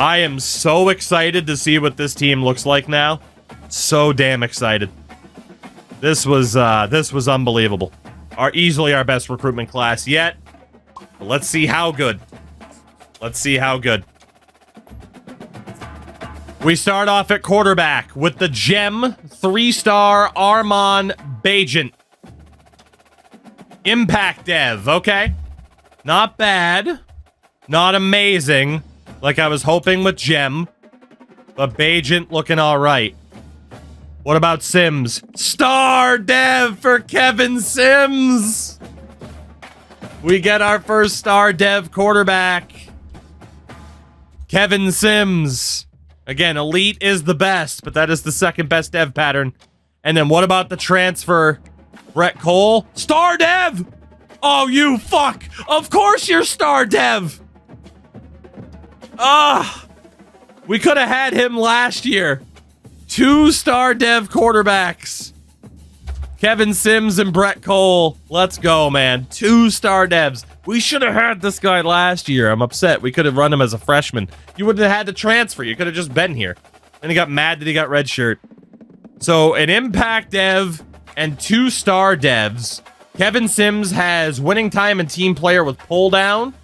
I am so excited to see what this team looks like now. So damn excited. This was unbelievable. Easily our best recruitment class yet. But let's see how good. Let's see how good. We start off at quarterback with the gem 3-star Armon Bajent. Impact Dev, okay. Not bad. Not amazing, like I was hoping with Gem. But Bajent looking alright. What about Sims? Star Dev for Kevin Sims! We get our first Star Dev quarterback. Kevin Sims. Again, Elite is the best, but that is the second best dev pattern. And then what about the transfer? Brett Cole? Star Dev! Oh, you fuck! Of course you're Star Dev! We could have had him last year. 2 Star Dev quarterbacks. Kevin Sims and Brett Cole. Let's go, man. 2 Star Devs. We should have had this guy last year. I'm upset. We could have run him as a freshman. You wouldn't have had to transfer. You could have just been here. And he got mad that he got redshirt. So, an Impact Dev and 2 Star Devs. Kevin Sims has winning time and team player with pull down.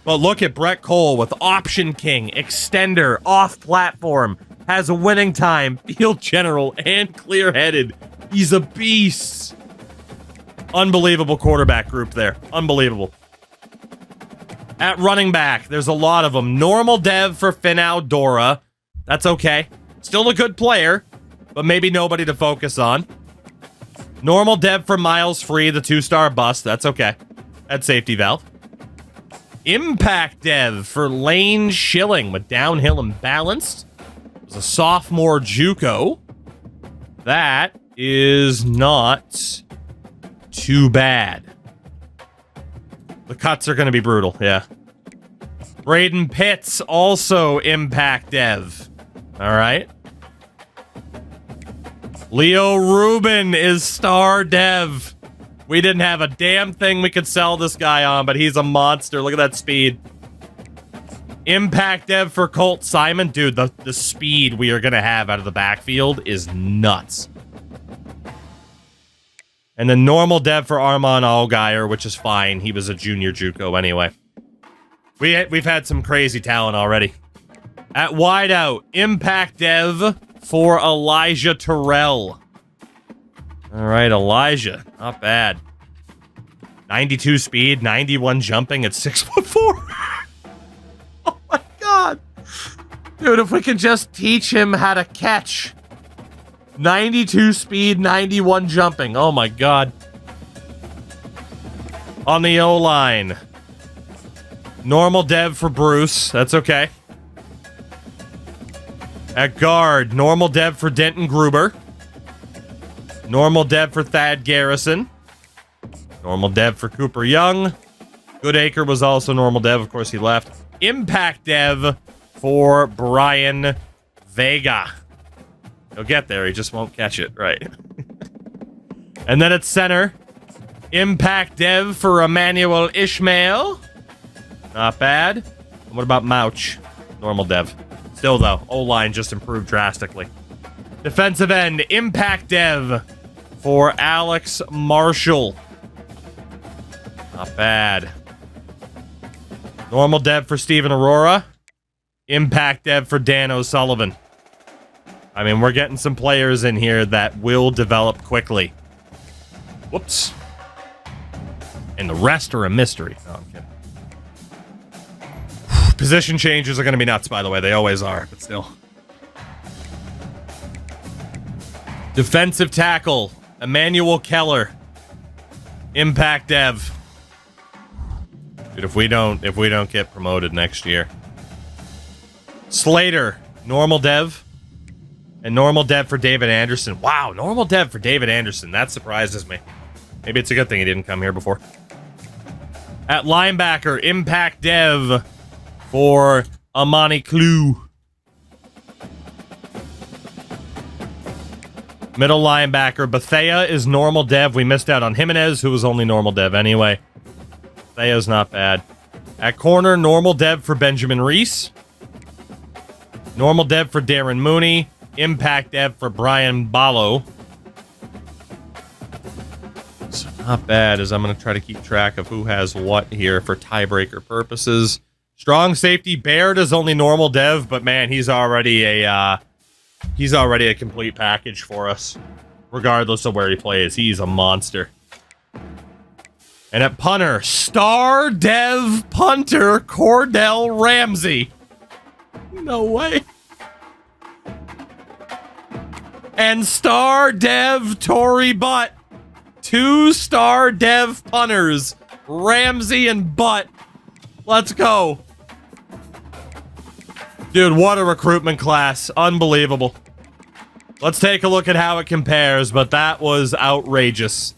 But look at Brett Cole with Option King, Extender, Off Platform. Has a winning time, Field General, and Clear-Headed. He's a beast. Unbelievable quarterback group there. Unbelievable. At running back, there's a lot of them. Normal Dev for Finau Dora. That's okay. Still a good player, but maybe nobody to focus on. Normal Dev for Miles Free, the 2-star bust. That's okay. At safety valve. Impact Dev for Lane Schilling with downhill and balanced. It was a sophomore JUCO. That is not too bad. The cuts are going to be brutal, yeah. Braden Pitts, also Impact Dev. All right. Leo Rubin is Star Dev. We didn't have a damn thing we could sell this guy on, but he's a monster. Look at that speed. Impact Dev for Colt Simon. Dude, the speed we are going to have out of the backfield is nuts. And then normal Dev for Armon Allgaier, which is fine. He was a junior JUCO anyway. We've had some crazy talent already. At wideout, Impact Dev for Elijah Terrell. All right, Elijah. Not bad. 92 speed, 91 jumping at 6'4". Oh my god. Dude, if we could just teach him how to catch. 92 speed, 91 jumping. Oh my god. On the O-line. Normal Dev for Bruce. That's okay. At guard, normal Dev for Denton Gruber. Normal Dev for Thad Garrison. Normal Dev for Cooper Young. Goodacre was also normal Dev. Of course, he left. Impact Dev for Brian Vega. He'll get there. He just won't catch it. Right. And then at center, Impact Dev for Emmanuel Ishmael. Not bad. And what about Mouch? Normal Dev. Still, though, O-line just improved drastically. Defensive end, Impact Dev for Alex Marshall. Not bad. Normal Dev for Steven Aurora. Impact Dev for Dan O'Sullivan. I mean, we're getting some players in here that will develop quickly. Whoops. And the rest are a mystery. No, I'm kidding. Position changes are going to be nuts, by the way. They always are, but still. Defensive tackle, Emmanuel Keller. Impact Dev. Dude, if we don't get promoted next year. Slater, normal Dev. And normal Dev for David Anderson. Wow, normal Dev for David Anderson. That surprises me. Maybe it's a good thing he didn't come here before. At linebacker, Impact Dev for Amani Clue. Middle linebacker, Bethea is normal Dev. We missed out on Jimenez, who was only normal Dev anyway. Bethea's not bad. At corner, normal Dev for Benjamin Reese. Normal dev for Darren Mooney. Impact dev for Brian Balo. So not bad, as I'm going to try to keep track of who has what here for tiebreaker purposes. Strong safety. Baird is only normal dev, but man, he's already a complete package for us. Regardless of where he plays, he's a monster. And at punter, star dev punter Cordell Ramsey. No way. And star dev Tory Butt. 2-star dev punters, Ramsey and Butt. Let's go. Dude, what a recruitment class. Unbelievable. Let's take a look at how it compares, but that was outrageous.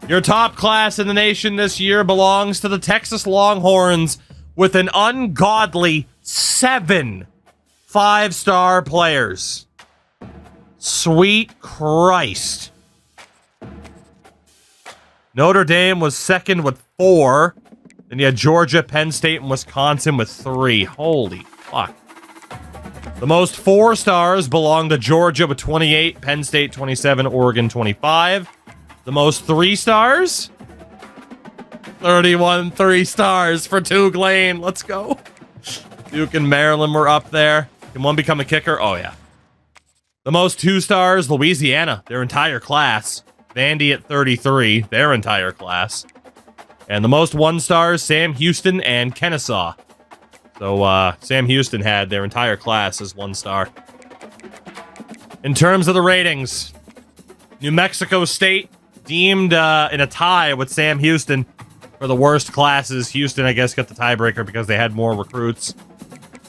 Your top class in the nation this year belongs to the Texas Longhorns with an ungodly 7 5-star players. Sweet Christ. Notre Dame was second with 4. Then you had Georgia, Penn State, and Wisconsin with 3. Holy fuck. The most 4 stars belong to Georgia with 28, Penn State 27, Oregon 25. The most 3 stars? 31 3 stars for TOUGLANE. Let's go. Duke and Maryland were up there. Can one become a kicker? Oh, yeah. The most 2 stars, Louisiana, their entire class. Vandy at 33, their entire class. And the most 1 stars, Sam Houston and Kennesaw. So, Sam Houston had their entire class as 1 star. In terms of the ratings, New Mexico State deemed in a tie with Sam Houston for the worst classes. Houston, I guess, got the tiebreaker because they had more recruits.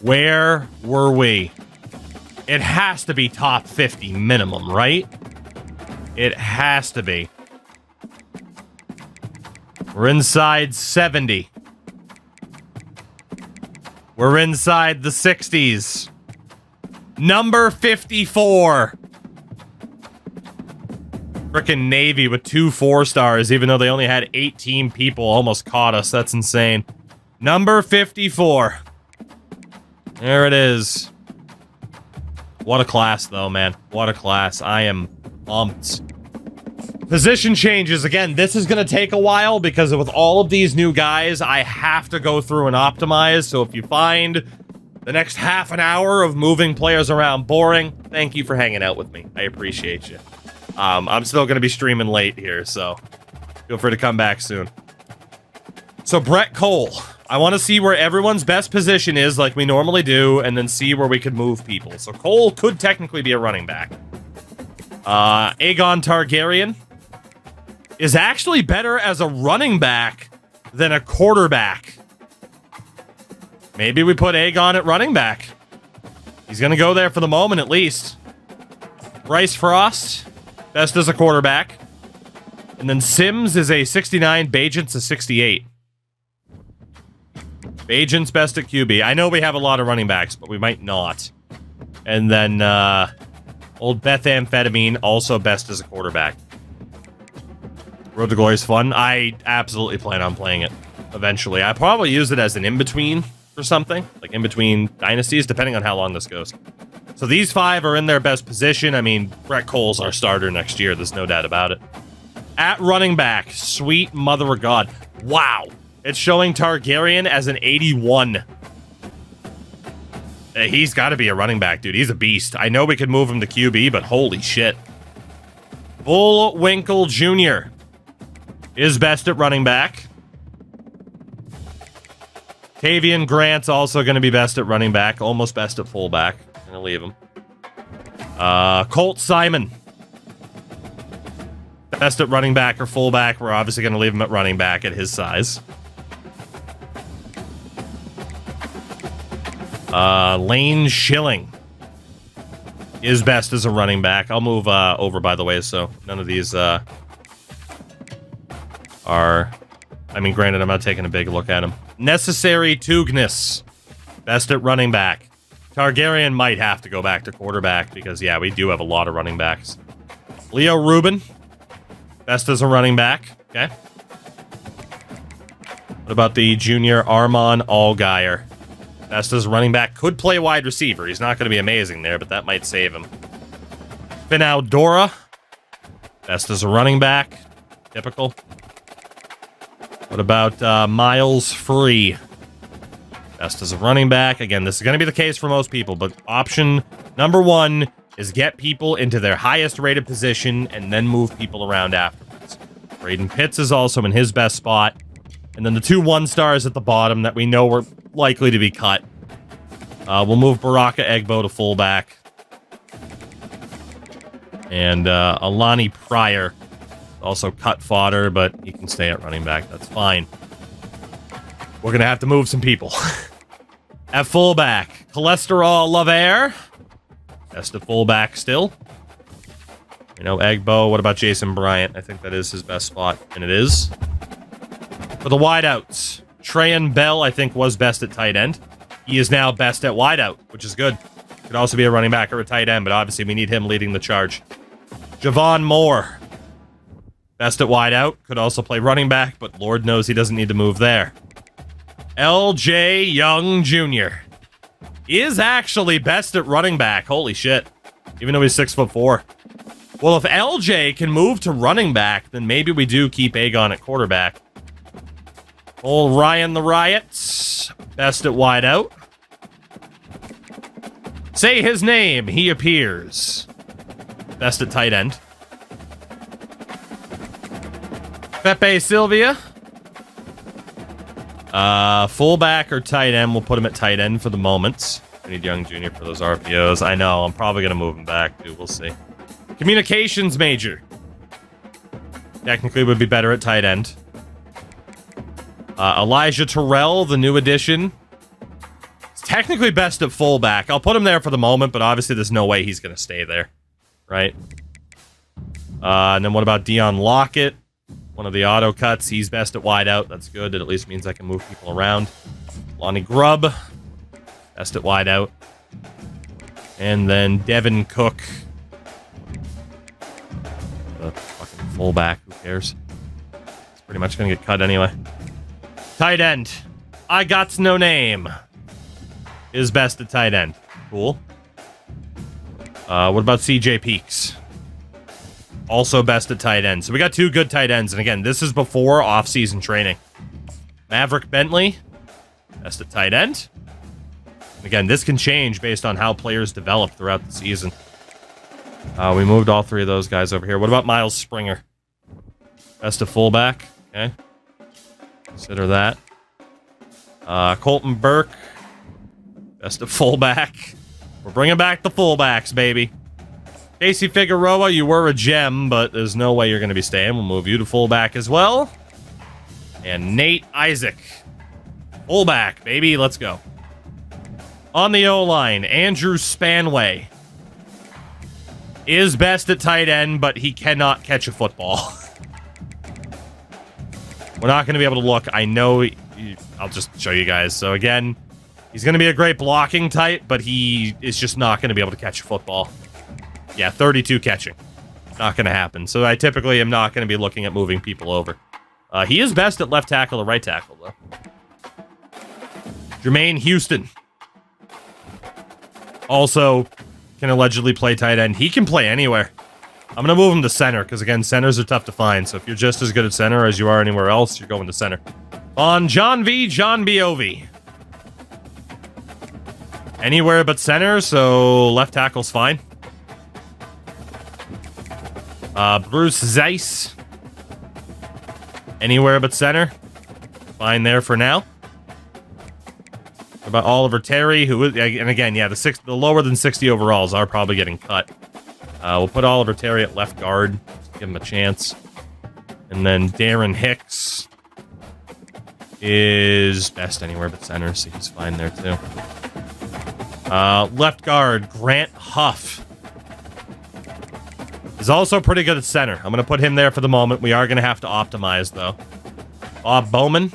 Where were we? It has to be top 50 minimum, right? It has to be. We're inside 70. We're inside the 60s. Number 54. Frickin' Navy with 2 4-stars, even though they only had 18 people, almost caught us. That's insane. Number 54. There it is. What a class, though, man. What a class. I am pumped. Position changes. Again, this is going to take a while because with all of these new guys, I have to go through and optimize. So if you find the next half an hour of moving players around boring, thank you for hanging out with me. I appreciate you. I'm still going to be streaming late here, so feel free to come back soon. So Brett Cole. I want to see where everyone's best position is like we normally do, and then see where we could move people. So Cole could technically be a running back. Aegon Targaryen is actually better as a running back than a quarterback. Maybe we put Aegon at running back. He's going to go there for the moment, at least. Bryce Frost, best as a quarterback. And then Sims is a 69, Bajent's a 68. Bajent's best at QB. I know we have a lot of running backs, but we might not. And then old Beth Amphetamine, also best as a quarterback. Road to Glory is fun. I absolutely plan on playing it eventually. I probably use it as an in-between or something, like in-between dynasties, depending on how long this goes. So these 5 are in their best position. I mean, Brett Cole's our starter next year. There's no doubt about it. At running back, sweet mother of God. Wow. It's showing Targaryen as an 81. He's got to be a running back, dude. He's a beast. I know we could move him to QB, but holy shit. Bullwinkle Jr. is best at running back. Tavian Grant's also going to be best at running back. Almost best at fullback. I'm going to leave him. Colt Simon. Best at running back or fullback. We're obviously going to leave him at running back at his size. Lane Schilling is best as a running back. I'll move over, by the way, so none of these are... I mean, granted, I'm not taking a big look at him. Necessary Tugnis, best at running back. Targaryen might have to go back to quarterback because, yeah, we do have a lot of running backs. Leo Rubin, best as a running back. Okay. What about the junior Armon Allgaier? Best as running back. Could play wide receiver. He's not going to be amazing there, but that might save him. Finn Aldora. Best as a running back. Typical. What about Miles Free? Best as a running back. Again, this is going to be the case for most people, but option number 1 is get people into their highest rated position and then move people around afterwards. Braden Pitts is also in his best spot. And then the 2 1-stars at the bottom that we know were likely to be cut. We'll move Baraka Egbo to fullback. And Alani Pryor, also cut fodder, but he can stay at running back. That's fine. We're going to have to move some people. At fullback, Cholesterol Lavaire. Best at fullback still. You know, Egbo. What about Jason Bryant? I think that is his best spot, and it is. For the wideouts, Trayan Bell, I think, was best at tight end. He is now best at wideout, which is good. Could also be a running back or a tight end, but obviously we need him leading the charge. Javon Moore, best at wideout. Could also play running back, but Lord knows he doesn't need to move there. L.J. Young Jr. is actually best at running back. Holy shit. Even though he's 6'4". Well, if L.J. can move to running back, then maybe we do keep Aegon at quarterback. Old Ryan the Riots, best at wideout. Say his name, he appears. Best at tight end. Pepe Sylvia. Fullback or tight end, we'll put him at tight end for the moment. We need Young Jr. for those RPOs. I know, I'm probably going to move him back, too. We'll see. Communications major. Technically would be better at tight end. Elijah Terrell, the new addition. It's technically best at fullback. I'll put him there for the moment, but obviously there's no way he's going to stay there. Right? And then what about Dion Lockett? One of the auto cuts. He's best at wideout. That's good. It at least means I can move people around. Lonnie Grubb. Best at wideout. And then Devin Cook. Fucking fullback. Who cares? It's pretty much going to get cut anyway. Tight end. I got no name. Is best at tight end. Cool. What about CJ Peaks? Also best at tight end. So we got 2 good tight ends. And again, this is before off-season training. Maverick Bentley. Best at tight end. And again, this can change based on how players develop throughout the season. We moved all 3 of those guys over here. What about Miles Springer? Best at fullback. Okay. Consider that. Colton Burke. Best at fullback. We're bringing back the fullbacks, baby. Casey Figueroa, you were a gem, but there's no way you're going to be staying. We'll move you to fullback as well. And Nate Isaac. Fullback, baby. Let's go. On the O-line, Andrew Spanway. Is best at tight end, but he cannot catch a football. We're not going to be able to look. I know. I'll just show you guys. So again, he's going to be a great blocking type, but he is just not going to be able to catch a football. Yeah, 32 catching. Not going to happen. So I typically am not going to be looking at moving people over. He is best at left tackle or right tackle, though. Jermaine Houston. Also can allegedly play tight end. He can play anywhere. I'm going to move him to center, because again, centers are tough to find. So if you're just as good at center as you are anywhere else, you're going to center. On John B.O.V. Anywhere but center, so left tackle's fine. Bruce Zeiss. Anywhere but center. Fine there for now. What about Oliver Terry, who is, and again, yeah, the lower than 60 overalls are probably getting cut. We'll put Oliver Terry at left guard. Give him a chance. And then Darren Hicks is best anywhere but center, so he's fine there too. Left guard, Grant Huff. Is also pretty good at center. I'm going to put him there for the moment. We are going to have to optimize, though. Bob Bowman.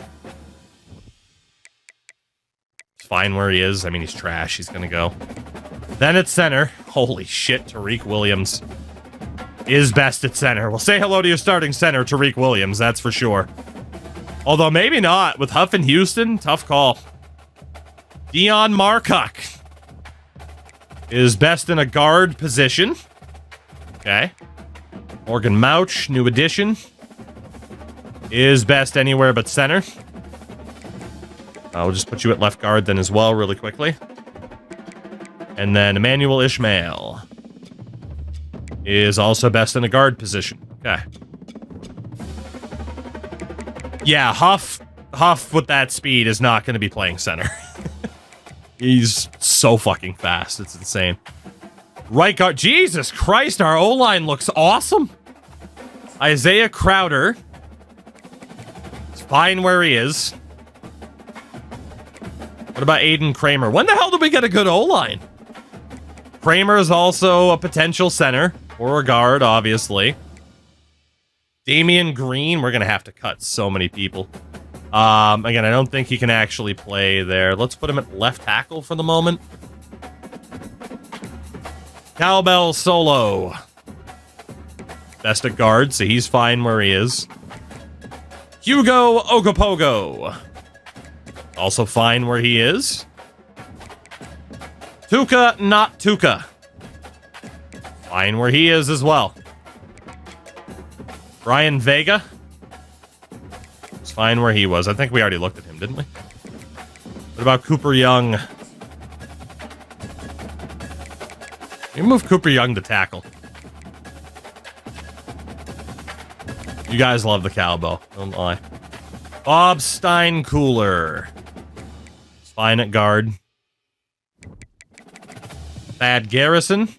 It's fine where he is. I mean, he's trash. He's going to go. Then at center. Holy shit, Tariq Williams is best at center. Well, say hello to your starting center, Tariq Williams. That's for sure. Although maybe not. With Huff and Houston, tough call. Dion Marcock is best in a guard position. Okay. Morgan Mouch, new addition, is best anywhere but center. I'll just put you at left guard then as well really quickly. And then Emmanuel Ishmael is also best in a guard position. Okay. Yeah, Huff with that speed is not going to be playing center. He's so fucking fast. It's insane. Right guard. Jesus Christ, our O-line looks awesome. Isaiah Crowder is fine where he is. What about Aiden Kramer? When the hell did we get a good O-line? Kramer is also a potential center or a guard, obviously. Damian Green, we're going to have to cut so many people. Again, I don't think he can actually play there. Let's put him at left tackle for the moment. Cowbell Solo. Best at guard, so he's fine where he is. Hugo Ogopogo. Also fine where he is. Tuka not Tuka. Fine where he is as well. Brian Vega. It's fine where he was. I think we already looked at him, didn't we? What about Cooper Young? You move Cooper Young to tackle. You guys love the cowbell. Don't lie. Bob Steincooler. It's fine at guard. Thad Garrison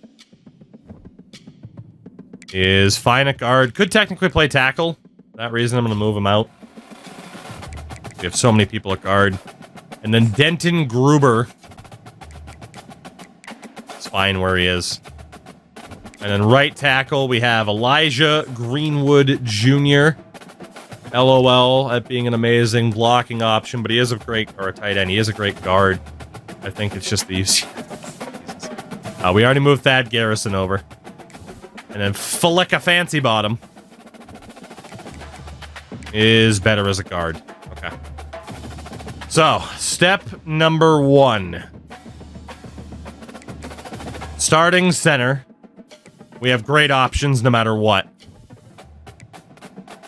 is fine at guard. Could technically play tackle. For that reason, I'm going to move him out. We have so many people at guard. And then Denton Gruber. It's fine where he is. And then right tackle, we have Elijah Greenwood Jr. LOL at being an amazing blocking option, but he is a great, or a tight end. He is a great guard. I think it's just these. We already moved Thad Garrison over. And then Flicka Fancy Bottom is better as a guard. Okay. So, step number 1. Starting center. We have great options no matter what.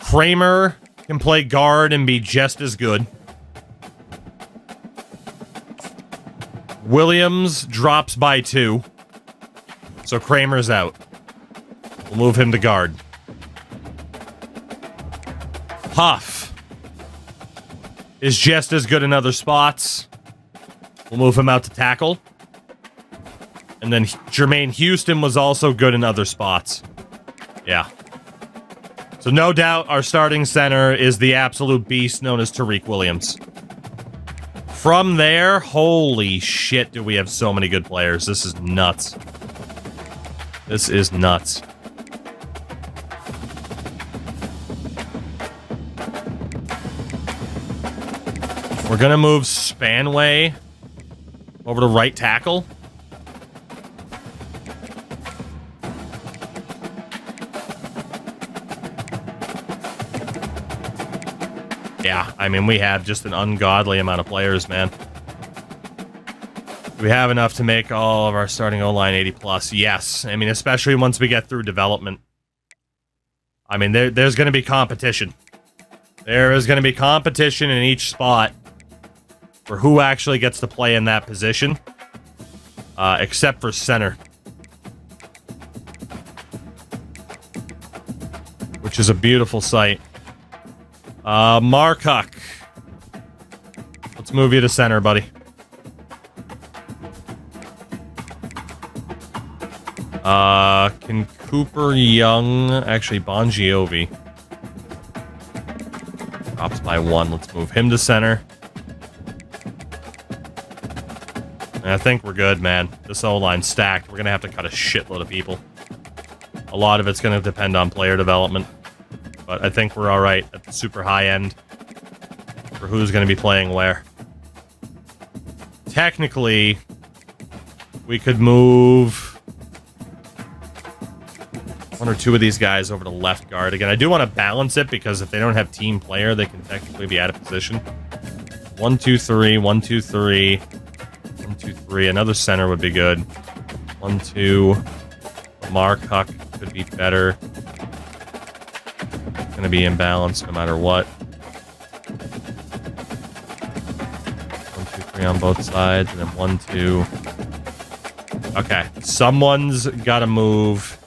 Kramer can play guard and be just as good. Williams drops by 2. So Kramer's out. We'll move him to guard. Huff is just as good in other spots. We'll move him out to tackle. And then Jermaine Houston was also good in other spots. Yeah. So no doubt our starting center is the absolute beast known as Tariq Williams. From there, holy shit, do we have so many good players. This is nuts. This is nuts. We're going to move Spanway over to right tackle. Yeah, I mean, we have just an ungodly amount of players, man. Do we have enough to make all of our starting O-line 80 plus? Yes. I mean, especially once we get through development. I mean, there's going to be competition. There is going to be competition in each spot for who actually gets to play in that position. Except for center. Which is a beautiful sight. Marcock. Let's move you to center, buddy. Can Cooper Young... Actually, Bon Jovi drops by 1. Let's move him to center. And I think we're good, man. This O-line's stacked. We're going to have to cut a shitload of people. A lot of it's going to depend on player development. But I think we're alright at the super high end for who's going to be playing where. Technically, we could move 1 or 2 of these guys over to left guard. Again, I do want to balance it because if they don't have team player, they can technically be out of position. 1, 2, 3, 1, 2, 3. 2, 3. Another center would be good. 1, 2. Mark Huck could be better. Going to be imbalanced no matter what. 1, 2, 3 on both sides, and then 1, 2. Okay, someone's got to move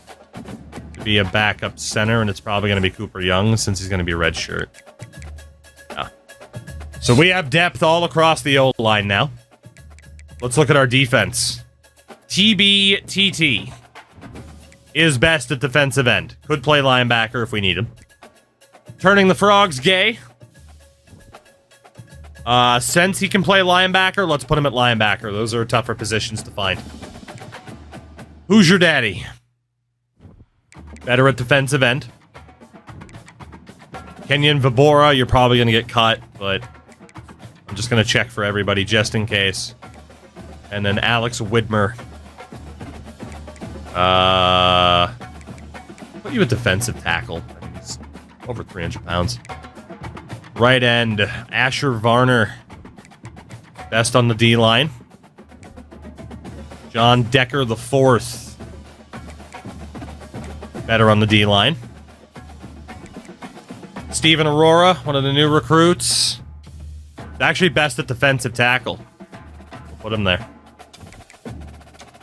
to be a backup center, and it's probably going to be Cooper Young since he's going to be a red shirt. Yeah. So we have depth all across the O-line now. Let's look at our defense. TBTT is best at defensive end. Could play linebacker if we need him. Turning the Frogs gay. Since he can play linebacker, let's put him at linebacker. Those are tougher positions to find. Who's your daddy? Better at defensive end. Kenyon Vibora, you're probably going to get cut, but I'm just going to check for everybody just in case. And then Alex Widmer. Put you at defensive tackle. I think he's over 300 pounds. Right end, Asher Varner. Best on the D-line. John Decker the fourth. Better on the D-line. Steven Aurora, one of the new recruits. Actually best at defensive tackle. We'll put him there.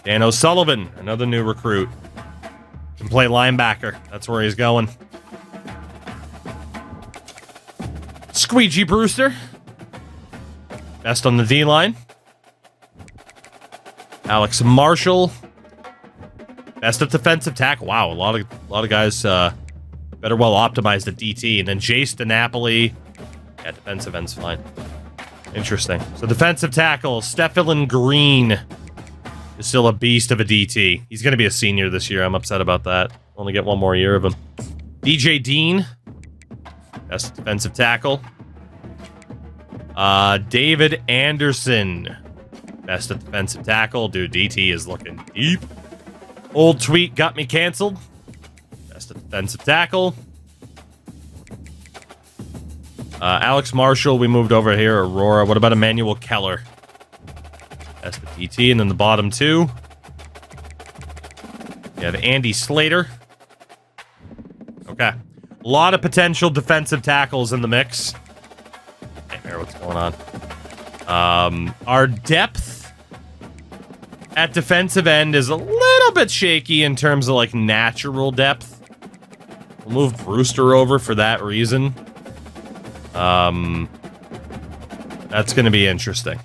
Dan O'Sullivan, another new recruit. Can play linebacker. That's where he's going. Squeegee Brewster. Best on the D-line. Alex Marshall. Best at defensive tackle. Wow, a lot of guys better well optimized at DT. And then Jace DiNapoli. Yeah, defensive end's fine. Interesting. So defensive tackle, Stephen Green is still a beast of a DT. He's going to be a senior this year. I'm upset about that. Only get one more year of him. DJ Dean. Best defensive tackle. David Anderson. Best at defensive tackle. Dude, DT is looking deep. Old tweet got me canceled. Best at defensive tackle. Alex Marshall, we moved over here. Aurora. What about Emmanuel Keller? Best at DT. And then the bottom two. You have Andy Slater. Okay. A lot of potential defensive tackles in the mix. Can't hear what's going on. Our depth at defensive end is a little bit shaky in terms of, like, natural depth. We'll move Brewster over for that reason. That's going to be interesting.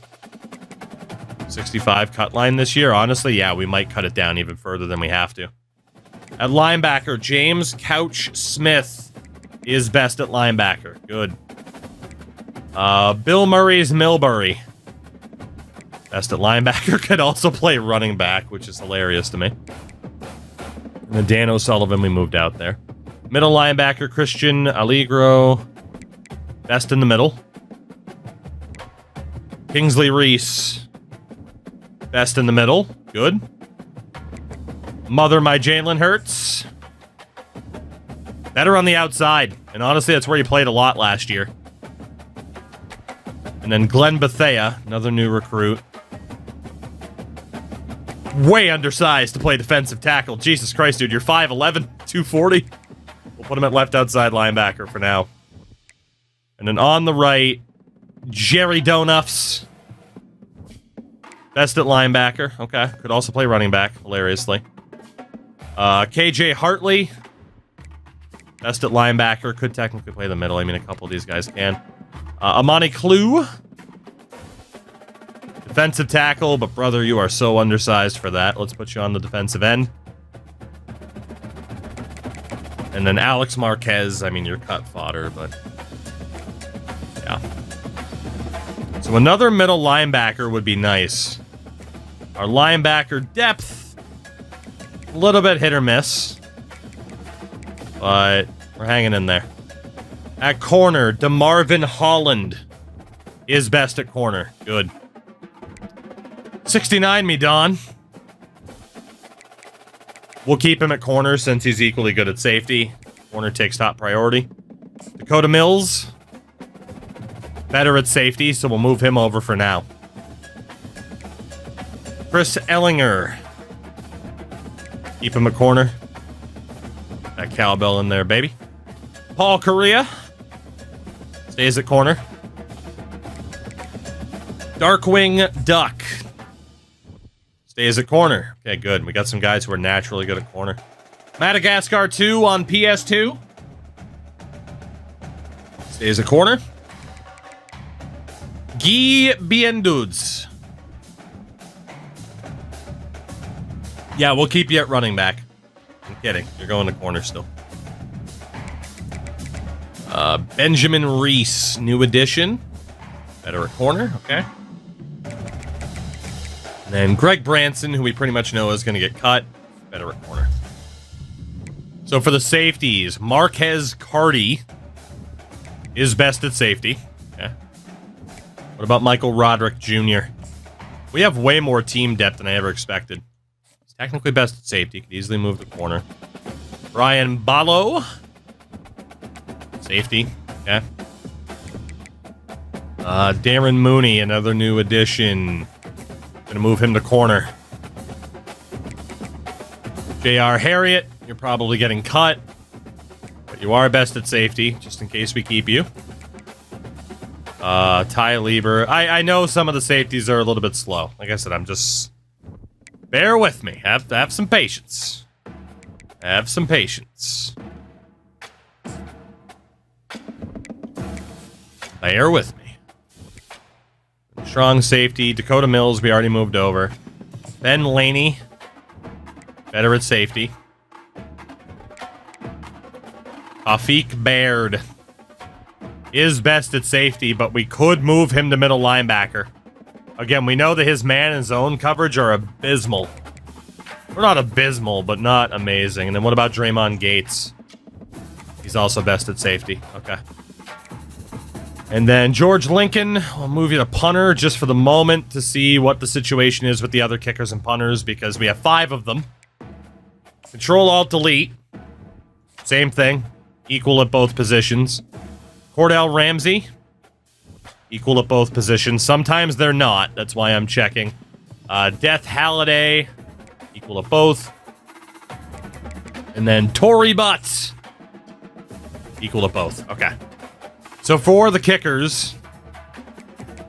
65 cut line this year. Honestly, yeah, we might cut it down even further than we have to. At linebacker, James Couch Smith is best at linebacker. Good. Bill Murray's Milbury. Best at linebacker. Could also play running back, which is hilarious to me. And then Dan O'Sullivan, we moved out there. Middle linebacker, Christian Allegro. Best in the middle. Kingsley Reese. Best in the middle. Good. Mother my Jalen Hurts. Better on the outside. And honestly, that's where he played a lot last year. And then Glenn Bethea, another new recruit. Way undersized to play defensive tackle. Jesus Christ, dude. You're 5'11", 240. We'll put him at left outside linebacker for now. And then on the right, Jerry Donuffs. Best at linebacker. Okay. Could also play running back, hilariously. KJ Hartley. Best at linebacker. Could technically play the middle. I mean, a couple of these guys can. Amani Clue. Defensive tackle, but brother, you are so undersized for that. Let's put you on the defensive end. And then Alex Marquez. I mean, you're cut fodder, but... yeah. So another middle linebacker would be nice. Our linebacker depth, a little bit hit or miss, but we're hanging in there. At corner, DeMarvin Holland is best at corner. Good. 69 me, Don. We'll keep him at corner since he's equally good at safety. Corner takes top priority. Dakota Mills. Better at safety, so we'll move him over for now. Chris Ellinger. Keep him a corner. That cowbell in there, baby. Paul Correa. Stays at corner. Darkwing Duck. Stays at corner. Okay, good. We got some guys who are naturally good at corner. Madagascar 2 on PS2. Stays at corner. Guy Biendudes. Yeah, we'll keep you at running back. I'm kidding. You're going to corner still. Benjamin Reese, new addition. Better at corner, okay. And then Greg Branson, who we pretty much know is going to get cut. Better at corner. So for the safeties, Marquez Carty is best at safety. Okay. What about Michael Roderick Jr.? We have way more team depth than I ever expected. He's technically best at safety. Could easily move the corner. Brian Ballo. Safety. Okay. Darren Mooney, another new addition. Gonna move him to corner. J.R. Harriet, you're probably getting cut. But you are best at safety, just in case we keep you. Ty Lieber. I know some of the safeties are a little bit slow. Like I said, I'm just... Bear with me. Have some patience. Have some patience. Bear with me. Strong safety. Dakota Mills, we already moved over. Ben Laney. Better at safety. Afiq Baird is best at safety, but we could move him to middle linebacker. Again, we know that his man and zone coverage are abysmal. We're not abysmal, but not amazing. And then what about Draymond Gates? He's also best at safety. Okay. And then George Lincoln, we'll move you to punter just for the moment to see what the situation is with the other kickers and punters, because we have 5 of them. Control-Alt-Delete. Same thing. Equal at both positions. Cordell Ramsey. Equal at both positions. Sometimes they're not. That's why I'm checking. Death Halliday. Equal at both. And then Tory Butts. Equal at both. Okay. So for the kickers,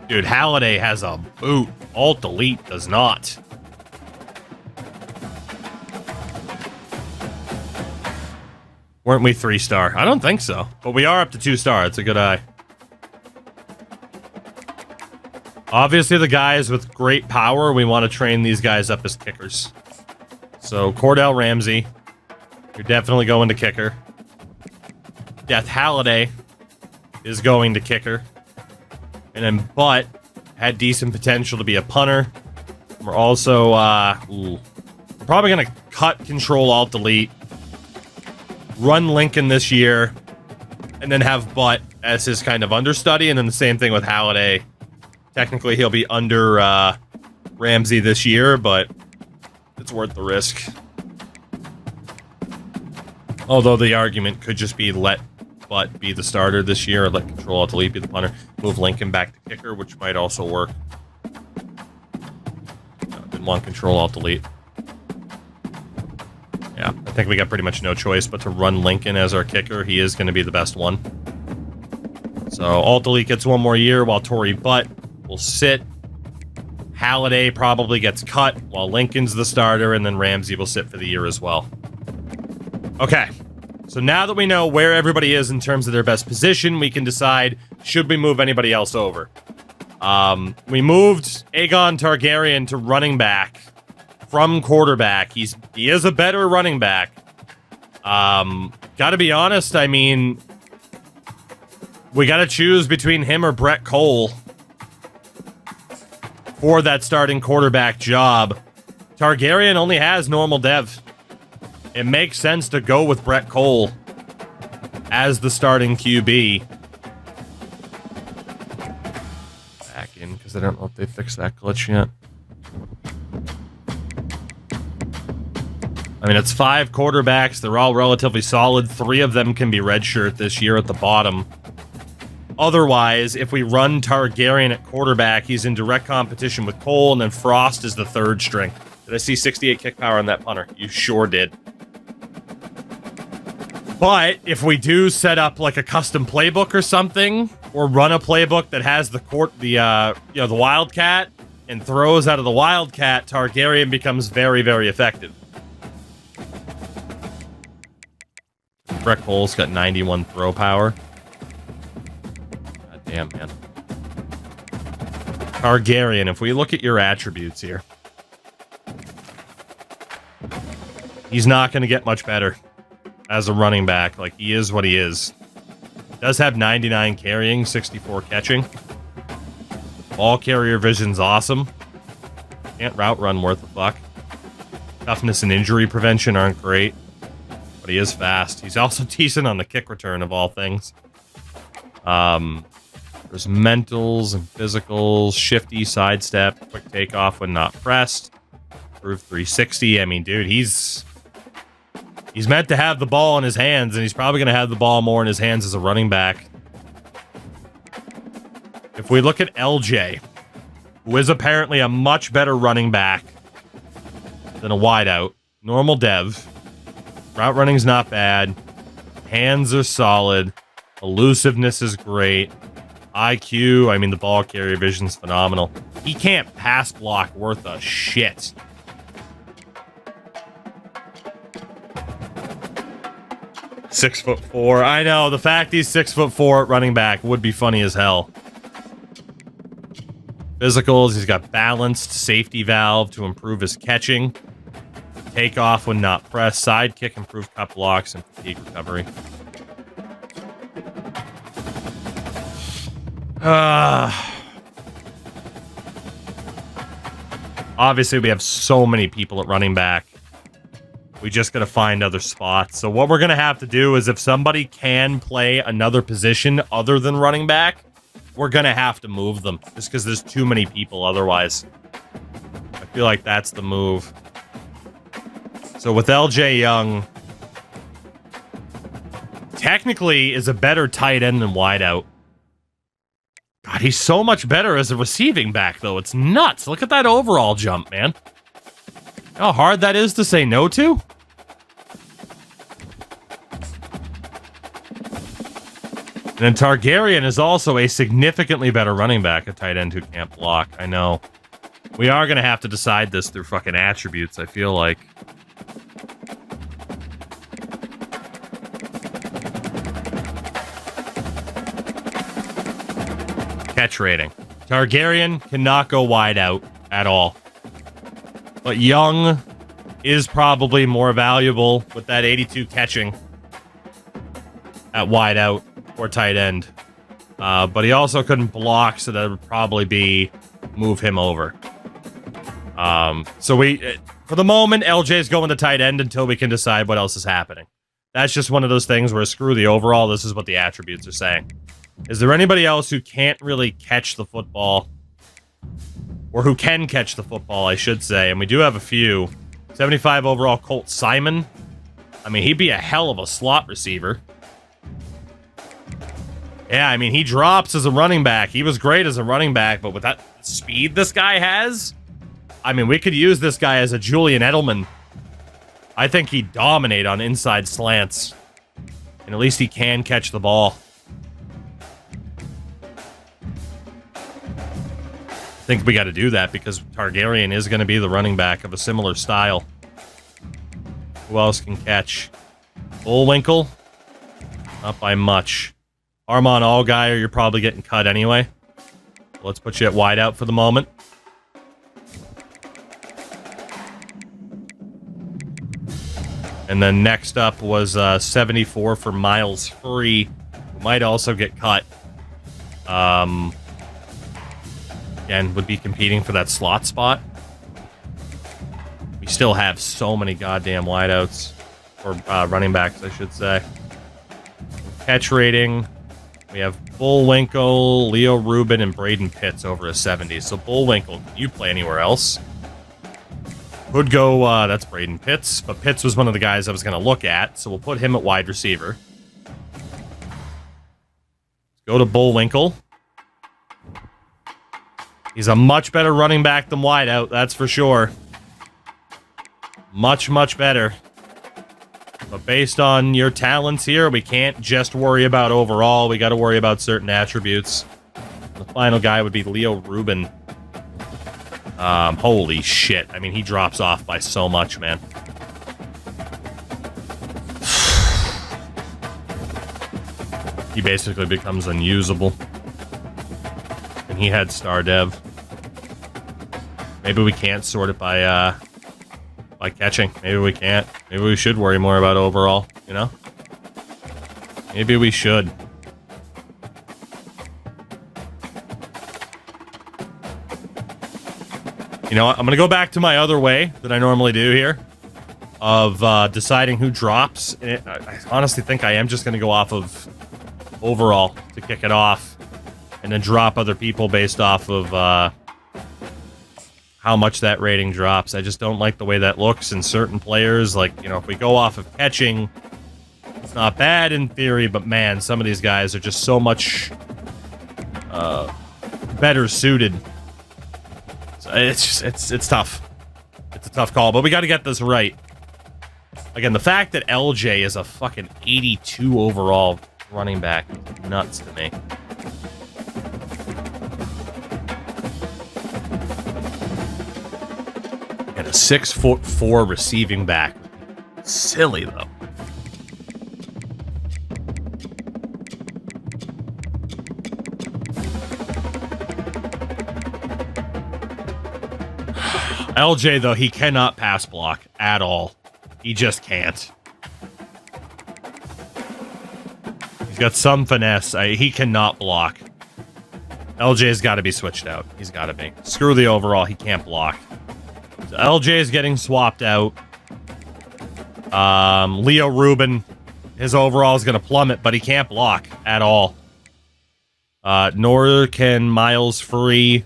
dude, Halliday has a boot. Alt-Delete does not. Weren't we 3-star? I don't think so. But we are up to 2-star. It's a good eye. Obviously, the guys with great power, we want to train these guys up as kickers. So, Cordell Ramsey. You're definitely going to kicker. Death Halliday is going to kicker. And then Butt had decent potential to be a punter. We're also, we're probably going to cut Control-Alt-Delete. Run Lincoln this year. And then have Butt as his kind of understudy. And then the same thing with Halliday. Technically, he'll be under Ramsey this year, but it's worth the risk. Although the argument could just be let Butt be the starter this year, or let Control-Alt-Delete be the punter. Move Lincoln back to kicker, which might also work. No, didn't want Control-Alt-Delete. Yeah, I think we got pretty much no choice but to run Lincoln as our kicker. He is going to be the best one. So Alt-Delete gets one more year while Tory Butt will sit. Halliday probably gets cut while Lincoln's the starter, and then Ramsey will sit for the year as well. Okay. So now that we know where everybody is in terms of their best position, we can decide, should we move anybody else over? We moved Aegon Targaryen to running back from quarterback. He is a better running back. Gotta be honest, I mean, we gotta choose between him or Brett Cole for that starting quarterback job. Targaryen only has normal dev. It makes sense to go with Brett Cole as the starting QB. Back in, because I don't know if they fixed that glitch yet. I mean, it's 5 quarterbacks. They're all relatively solid. 3 of them can be redshirt this year at the bottom. Otherwise, if we run Targaryen at quarterback, he's in direct competition with Cole, and then Frost is the third string. Did I see 68 kick power on that punter? You sure did. But if we do set up like a custom playbook or something, or run a playbook that has the Wildcat and throws out of the Wildcat, Targaryen becomes very, very effective. Brett Cole's got 91 throw power. God damn, man. Targaryen, if we look at your attributes here, he's not going to get much better as a running back. Like, he is what he is. Does have 99 carrying, 64 catching. Ball carrier vision's awesome. Can't route run worth a fuck. Toughness and injury prevention aren't great, but he is fast. He's also decent on the kick return of all things. There's mentals and physicals, shifty, sidestep, quick takeoff when not pressed, improved 360. I mean, dude, he's meant to have the ball in his hands, and he's probably going to have the ball more in his hands as a running back. If we look at LJ, who is apparently a much better running back than a wideout, normal dev, route running's not bad, hands are solid, elusiveness is great, IQ, I mean, the ball carrier vision's phenomenal. He can't pass block worth a shit. .6'4". I know, the fact he's 6'4" at running back would be funny as hell. Physicals, he's got balanced safety valve to improve his catching. Takeoff when not pressed. Sidekick, improved cut blocks, and fatigue recovery. Obviously, we have so many people at running back. We just got to find other spots. So what we're going to have to do is if somebody can play another position other than running back, we're going to have to move them. Just because there's too many people otherwise. I feel like that's the move. So with LJ Young, technically is a better tight end than wideout. God, he's so much better as a receiving back, though. It's nuts. Look at that overall jump, man. How hard that is to say no to? And then Targaryen is also a significantly better running back, a tight end who can't block. I know. We are going to have to decide this through fucking attributes, I feel like. Catch rating. Targaryen cannot go wide out at all. But Young is probably more valuable with that 82 catching at wide out or tight end. But he also couldn't block, so that would probably be move him over. So we, for the moment, LJ's going to tight end until we can decide what else is happening. That's just one of those things where screw the overall, this is what the attributes are saying. Is there anybody else who can't really catch the football? Or who can catch the football, I should say. And we do have a few. 75 overall, Colt Simon. I mean, he'd be a hell of a slot receiver. Yeah, I mean, he drops as a running back. He was great as a running back, but with that speed this guy has, I mean, we could use this guy as a Julian Edelman. I think he'd dominate on inside slants. And at least he can catch the ball. I think we got to do that because Targaryen is going to be the running back of a similar style. Who else can catch? Bullwinkle? Not by much. Armon Allgaier, you're probably getting cut anyway. Let's put you at wide out for the moment. And then next up was 74 for Miles Free. Might also get cut. Again, would be competing for that slot spot. We still have so many goddamn wideouts. Or running backs, I should say. Catch rating. We have Bullwinkle, Leo Rubin, and Braden Pitts over a 70. So Bullwinkle, can you play anywhere else? Could go, that's Braden Pitts. But Pitts was one of the guys I was going to look at. So we'll put him at wide receiver. Let's Go to Bullwinkle. He's a much better running back than wideout, that's for sure. Much, much better. But based on your talents here, we can't just worry about overall. We got to worry about certain attributes. The final guy would be Leo Rubin. Holy shit. I mean, he drops off by so much, man. He basically becomes unusable. And he had star dev. Maybe we can't sort it by catching. Maybe we can't. Maybe we should worry more about overall, you know? Maybe we should. You know what? I'm going to go back to my other way that I normally do here of deciding who drops. And I honestly think I am just going to go off of overall to kick it off and then drop other people based off of how much that rating drops. I just don't like the way that looks in certain players. Like, you know, if we go off of catching, it's not bad in theory, but man, some of these guys are just so much better suited. So it's tough. It's a tough call, but we got to get this right. Again, the fact that LJ is a fucking 82 overall running back is nuts to me. And a 6'4" receiving back. Silly though. LJ, though, he cannot pass block at all. He just can't. He's got some finesse. He cannot block. LJ's got to be switched out. He's got to be. Screw the overall. He can't block. So LJ is getting swapped out. Leo Rubin, his overall is going to plummet, but he can't block at all. Nor can Miles Free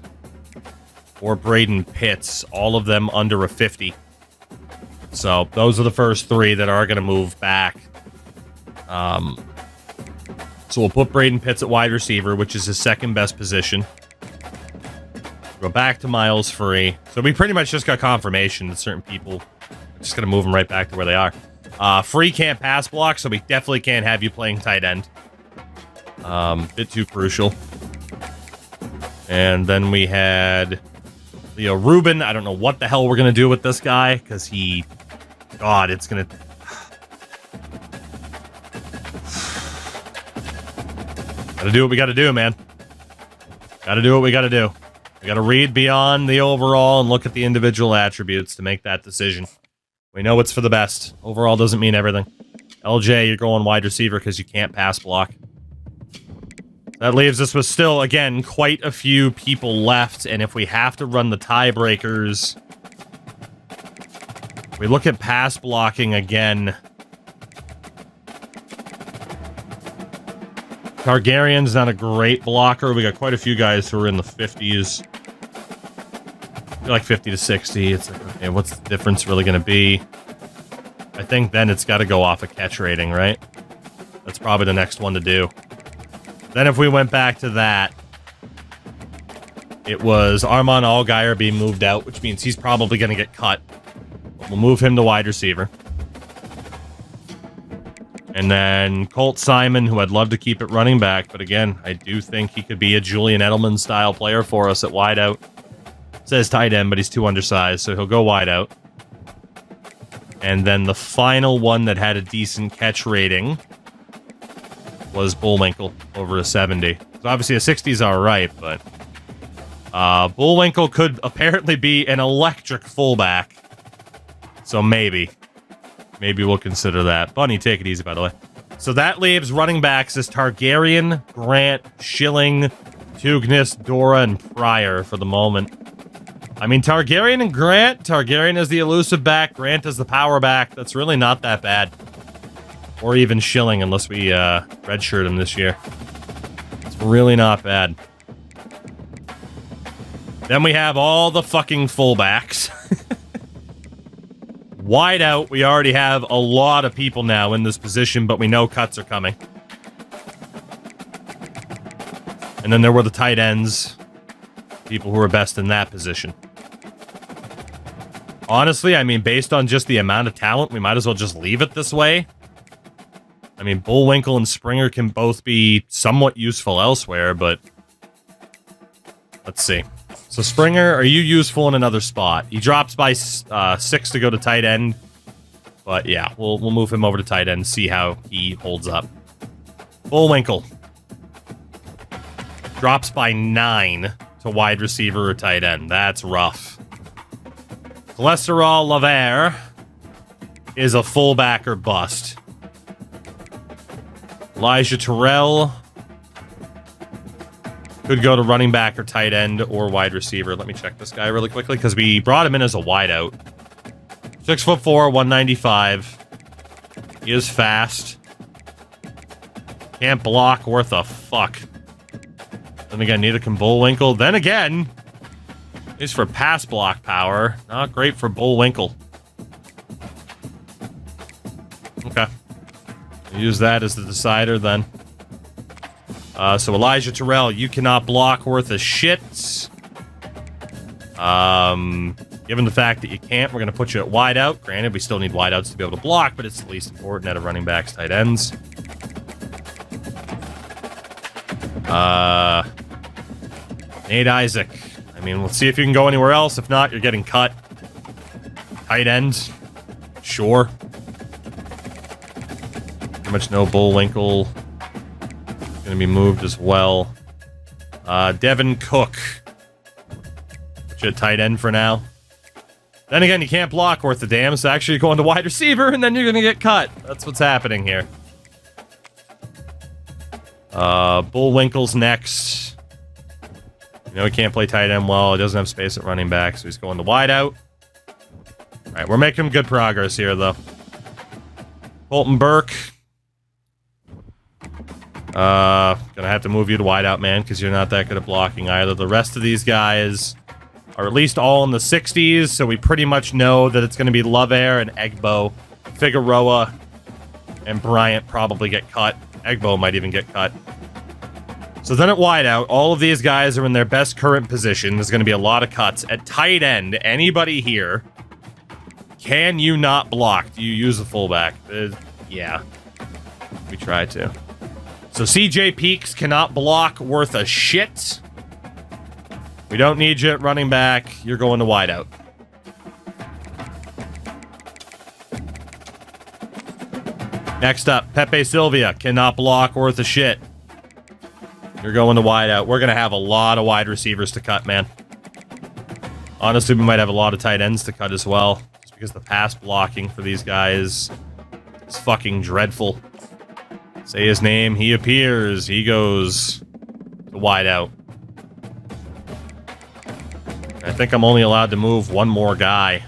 or Braden Pitts, all of them under a 50. So those are the first three that are going to move back. So we'll put Braden Pitts at wide receiver, which is his second best position. Go back to Miles Free. So we pretty much just got confirmation that certain people are just going to move them right back to where they are. Free can't pass block, so we definitely can't have you playing tight end. Bit too crucial. And then we had Leo Rubin. I don't know what the hell we're going to do with this guy, because he... God, it's going to... Gotta do what we gotta do, man. Gotta do what we gotta do. We gotta read beyond the overall and look at the individual attributes to make that decision. We know it's for the best. Overall doesn't mean everything. LJ, you're going wide receiver because you can't pass block. That leaves us with still, again, quite a few people left, and if we have to run the tiebreakers... We look at pass blocking again. Targaryen's not a great blocker. We got quite a few guys who are in the 50s. Like 50 to 60. It's like, okay, what's the difference really going to be? I think then it's got to go off a catch rating, right? That's probably the next one to do. Then if we went back to that, it was Armand Allgaier being moved out, which means he's probably going to get cut. We'll move him to wide receiver. And then Colt Simon, who I'd love to keep at running back, but again, I do think he could be a Julian Edelman-style player for us at wideout. It says tight end, but he's too undersized, so he'll go wideout. And then the final one that had a decent catch rating was Bullwinkle, over a 70. So obviously a 60 is alright, but... Bullwinkle could apparently be an electric fullback. So maybe. Maybe we'll consider that. Bunny, take it easy, by the way. So that leaves running backs as Targaryen, Grant, Schilling, Tugnis, Dora, and Pryor for the moment. I mean, Targaryen and Grant. Targaryen is the elusive back. Grant is the power back. That's really not that bad. Or even Schilling, unless we redshirt him this year. It's really not bad. Then we have all the fucking fullbacks. Wide out, we already have a lot of people now in this position, but we know cuts are coming. And then there were the tight ends. People who were best in that position. Honestly, I mean, based on just the amount of talent, we might as well just leave it this way. I mean, Bullwinkle and Springer can both be somewhat useful elsewhere, but... let's see. So, Springer, are you useful in another spot? He drops by 6 to go to tight end. But, yeah, we'll move him over to tight end, see how he holds up. Bullwinkle. Drops by 9 to wide receiver or tight end. That's rough. Cholesterol Laver is a fullback or bust. Elijah Terrell could go to running back or tight end or wide receiver. Let me check this guy really quickly because we brought him in as a wideout. 6'4", 195. He is fast. Can't block worth a fuck. Then again, neither can Bullwinkle. Then again, he's for pass block power. Not great for Bullwinkle. Okay. Use that as the decider then. So Elijah Terrell, you cannot block worth a shit. Given the fact that you can't, we're going to put you at wideout. Granted, we still need wideouts to be able to block, but it's the least important out of running backs, tight ends. Nate Isaac. I mean, let's see if you can go anywhere else. If not, you're getting cut. Tight end. Sure. Pretty much no Bullwinkle. Going to be moved as well. Devin Cook. Put you at tight end for now. Then again, you can't block worth a damn, so actually you're going to wide receiver, and then you're going to get cut. That's what's happening here. Bullwinkle's next. You know, he can't play tight end well. He doesn't have space at running back, so he's going to wide out. All right, we're making good progress here, though. Colton Burke. Gonna have to move you to wide out, man, because you're not that good at blocking either. The rest of these guys are at least all in the 60s, so we pretty much know that it's going to be Lovair and Egbo. Figueroa and Bryant probably get cut. Egbo might even get cut. So then at wideout, all of these guys are in their best current position. There's going to be a lot of cuts. At tight end, anybody here, can you not block? Do you use a fullback? Yeah. We try to. So CJ Peaks cannot block worth a shit. We don't need you at running back. You're going to wideout. Next up, Pepe Silvia cannot block worth a shit. You're going to wideout. We're going to have a lot of wide receivers to cut, man. Honestly, we might have a lot of tight ends to cut as well. Just because the pass blocking for these guys is fucking dreadful. Say his name. He appears. He goes to wideout. I think I'm only allowed to move one more guy.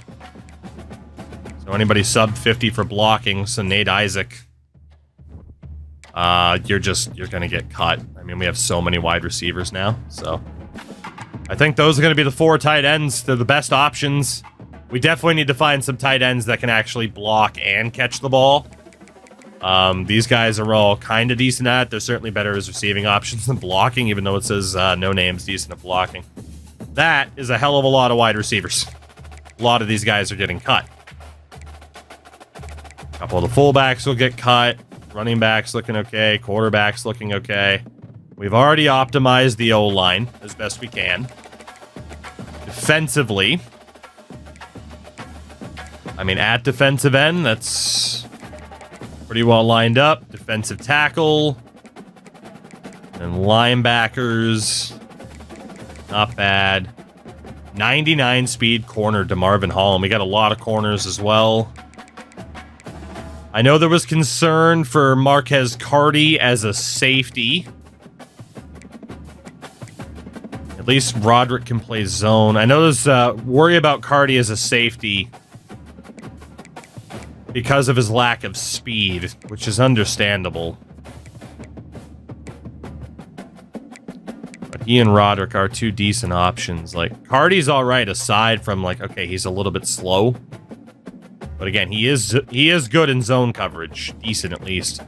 So anybody sub 50 for blocking, so Nate Isaac. You're gonna get cut. I mean, we have so many wide receivers now, so I think those are gonna be the 4 tight ends. They're the best options. We definitely need to find some tight ends that can actually block and catch the ball. These guys are all kind of decent at it. They're certainly better as receiving options than blocking, even though it says no name's decent at blocking. That is a hell of a lot of wide receivers. A lot of these guys are getting cut. A couple of the fullbacks will get cut. Running backs looking okay. Quarterbacks looking okay. We've already optimized the O-line as best we can. Defensively, I mean, at defensive end, that's pretty well lined up. Defensive tackle. And linebackers. Not bad. 99 speed corner to Marvin Hall. And we got a lot of corners as well. I know there was concern for Marquez Carty as a safety. At least Roderick can play zone. I know there's worry about Carty as a safety because of his lack of speed, which is understandable. But he and Roderick are 2 decent options. Like, Carty's all right aside from, like, okay, he's a little bit slow. But again, he is good in zone coverage. Decent, at least.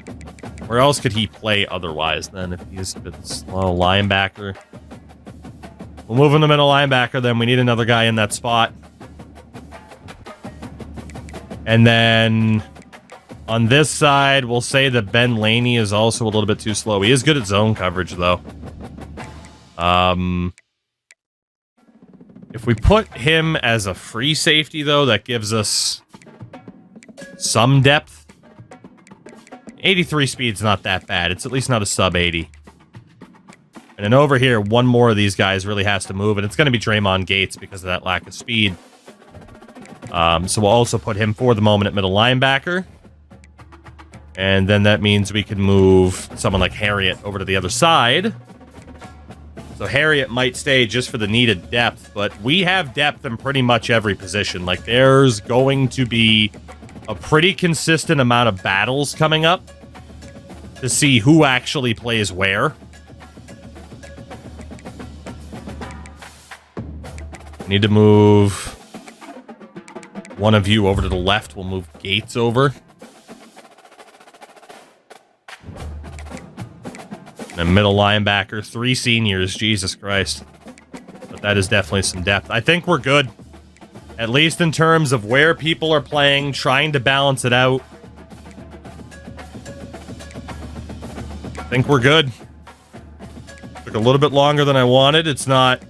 Where else could he play otherwise then if he's a bit slow? Linebacker. We'll move him to middle linebacker then. We need another guy in that spot. And then on this side, we'll say that Ben Laney is also a little bit too slow. He is good at zone coverage, though. If we put him as a free safety, though, that gives us some depth. 83 speed's not that bad. It's at least not a sub 80. And then over here, one more of these guys really has to move, and it's going to be Draymond Gates because of that lack of speed. So we'll also put him for the moment at middle linebacker. And then that means we can move someone like Harriet over to the other side. So Harriet might stay just for the needed depth, but we have depth in pretty much every position. Like, there's going to be a pretty consistent amount of battles coming up to see who actually plays where. Need to move one of you over to the left. We'll move Gates over. And a middle linebacker, 3 seniors, Jesus Christ. But that is definitely some depth. I think we're good. At least in terms of where people are playing, trying to balance it out. I think we're good. Took a little bit longer than I wanted. It's not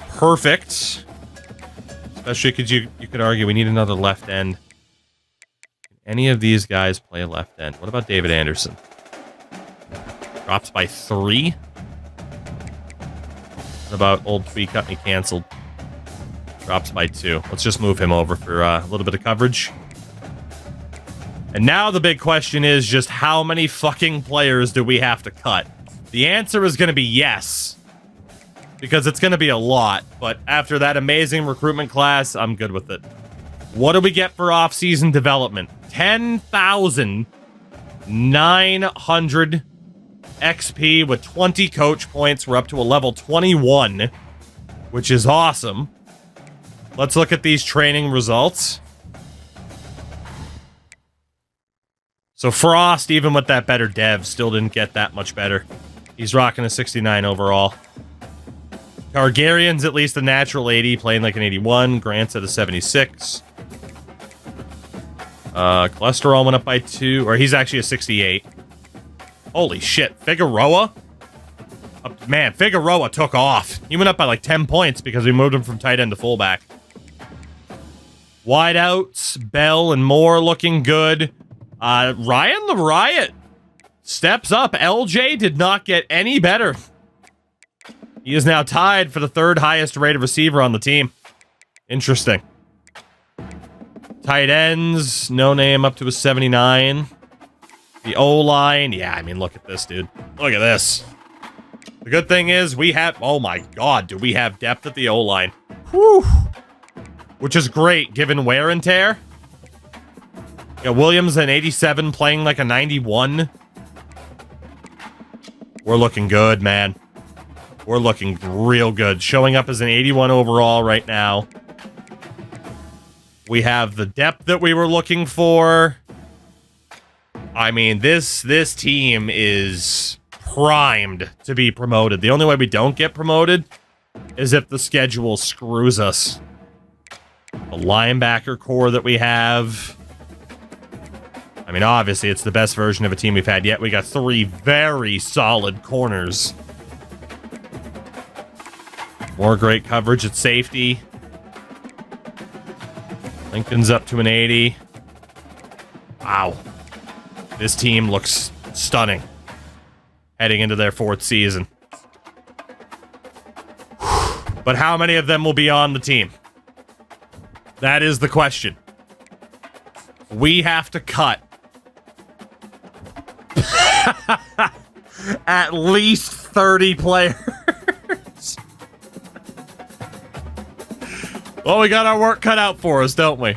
perfect. Especially because you could argue we need another left end. Can any of these guys play left end? What about David Anderson? Drops by 3. What about old tweet cut me canceled? Drops by 2. Let's just move him over for a little bit of coverage. And now the big question is just how many fucking players do we have to cut? The answer is going to be yes. Because it's going to be a lot. But after that amazing recruitment class, I'm good with it. What do we get for off-season development? 10,900 XP with 20 coach points. We're up to a level 21, which is awesome. Let's look at these training results. So Frost, even with that better dev, still didn't get that much better. He's rocking a 69 overall. Targaryen's at least a natural 80, playing like an 81. Grant's at a 76. Cholesterol went up by 2, or he's actually a 68. Holy shit, Figueroa? Man, Figueroa took off. He went up by like 10 points because we moved him from tight end to fullback. Wideouts, Bell and Moore looking good. Ryan the Riot steps up. LJ did not get any better. He is now tied for the 3rd highest rated receiver on the team. Interesting. Tight ends, no name up to a 79. The O-line, yeah, I mean, look at this, dude. Look at this. The good thing is we have, oh my god, do we have depth at the O-line. Whew. Which is great, given wear and tear. Yeah, Williams an 87 playing like a 91. We're looking good, man. We're looking real good. Showing up as an 81 overall right now. We have the depth that we were looking for. I mean, this team is primed to be promoted. The only way we don't get promoted is if the schedule screws us. The linebacker core that we have. I mean, obviously, it's the best version of a team we've had yet. We got 3 very solid corners. More great coverage at safety. Lincoln's up to an 80. Wow. This team looks stunning. Heading into their 4th season. But how many of them will be on the team? That is the question. We have to cut at least 30 players. Well, we got our work cut out for us, don't we?